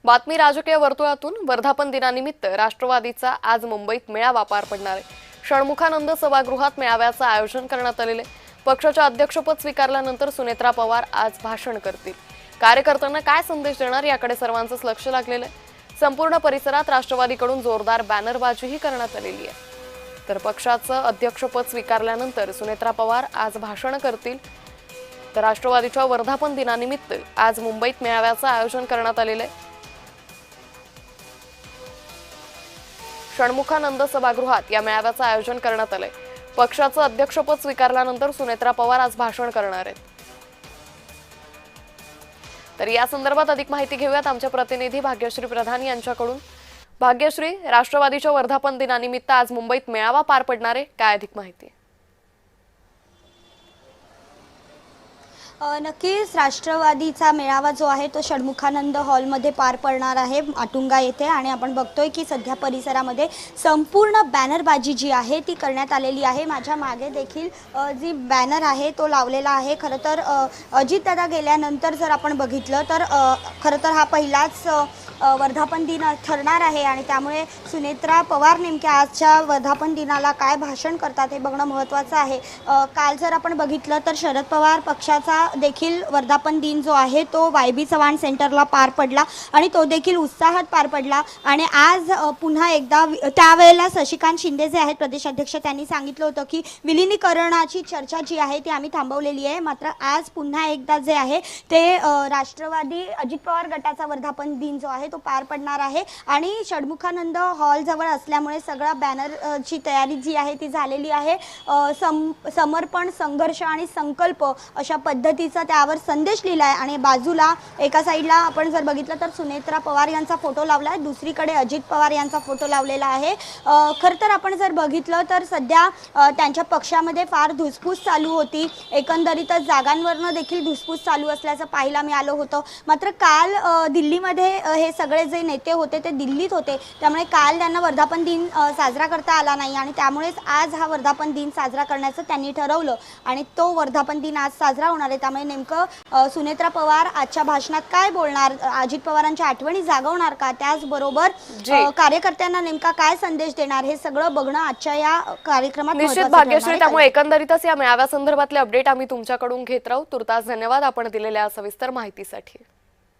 बातमी राजकीय वर्तुळातून वर्धापन दिनानिमित्त राष्ट्रवादीचा आज मुंबईत मेळावा पार पडणार आहे। षण्मुखानंद सभागृहात मेळाव्याचं आयोजन करण्यात आलेले पक्षाचे अध्यक्षपद स्वीकारल्यानंतर सुनेत्रा पवार आज भाषण करतील। कार्यकर्त्यांना काय संदेश देणार याकडे सर्वांचंच लक्ष लागलेलं आहे। संपूर्ण परिसरात राष्ट्रवादीकडून जोरदार बॅनरबाजीही करण्यात आलेली आहे। तर पक्षाचं अध्यक्षपद स्वीकारल्यानंतर सुनेत्रा पवार आज भाषण करतील। तर राष्ट्रवादीच्या वर्धापन दिनानिमित्त आज मुंबईत मेळाव्याचं आयोजन करण्यात आलेलं आहे। षण्मुखानंद सभागृहात या मेळाव्याचं आयोजन करण्यात आलंय। पक्षाचं अध्यक्षपद स्वीकारल्यानंतर सुनेत्रा पवार आज भाषण करणार आहेत। तर या संदर्भात अधिक माहिती घेऊयात आमच्या प्रतिनिधी भाग्यश्री प्रधान यांच्याकडून। भाग्यश्री, राष्ट्रवादीच्या वर्धापन दिनानिमित्त आज मुंबईत मेळावा पार पडणार आहे, काय अधिक माहिती? नक्कीच राष्ट्रवादीचा मेळावा जो आहे तो षण्मुखानंद हॉलमध्ये पार पडणार आहे माटुंगा येथे। आणि आपण बघतोय की सध्या परिसरामध्ये संपूर्ण बॅनरबाजी जी आहे ती करण्यात आलेली आहे। माझ्या मागे देखील जी बॅनर आहे तो लावलेला आहे। खरं तर अजितदादा गेल्यानंतर जर आपण बघितलं तर खरं तर हा पहिलाच वर्धापन दिन ठरणार आहे आणि त्यामुळे सुनेत्रा पवार नेमक्या आजच्या वर्धापन दिनाला काय भाषण करतात हे बघणं महत्त्वाचं आहे। काल जर आपण बघितलं तर शरद पवार पक्षाचा देखील वर्धापन दिन जो आहे तो वायबी चव्हाण सेंटरला पार पडला आणि तो देखील उत्साहात पार पडला। आणि आज पुन्हा एकदा त्यावेळेला शशिकांत शिंदे जे आहेत प्रदेशाध्यक्ष त्यांनी सांगितलं होतं की विलिनीकरणाची चर्चा जी आहे ती आम्ही थांबवलेली आहे। मात्र आज पुन्हा एकदा जे आहे ते राष्ट्रवादी अजित पवार गटाचा वर्धापन दिन जो आहे तो पार पडणार आहे। आणि षण्मुखानंद हॉल जवळ असल्यामुळे सगळा बॅनरची तयारी जी आहे ती झालेली आहे। समर्पण, संघर्ष आणि संकल्प अशा पद्धतीचा त्यावर संदेश लिहिला आहे। आणि बाजूला एका साईडला आपण जर बघितलं तर सुनेत्रा पवार यांचा फोटो लावला आहे, दुसरीकडे अजित पवार यांचा फोटो लावलेला आहे। खरं तर आपण जर बघितलं तर सध्या त्यांच्या पक्षामध्ये फार धुसफूस चालू होती। एकंदरीतच जागांवरनं देखील धुसफूस चालू असल्याचं पाहायला मिळालं होतं। मात्र काल दिल्लीमध्ये हे सगळे जे नेते होते ते दिल्लीत होते, त्यामुळे काल त्यांना वर्धापन दिन साजरा करता आला नाही आणि त्यामुळेच आज हा वर्धापन दिन साजरा करण्याचं त्यांनी ठरवलं आणि तो वर्धापन दिन आज साजरा होणार आहे। त्यामुळे नेमकं सुनेत्रा पवार आजच्या भाषणात काय बोलणार, अजित पवारांच्या आठवणी जागवणार का, त्याचबरोबर कार्यकर्त्यांना नेमका काय संदेश देणार हे सगळं बघणं आजच्या या कार्यक्रमात निश्चित भाग्यश्री। त्यामुळे एकंदरीतच या मेळाव्यासंदर्भातले अपडेट आम्ही तुमच्याकडून घेत राहू। तुर्तास धन्यवाद आपण दिलेल्या सविस्तर माहितीसाठी।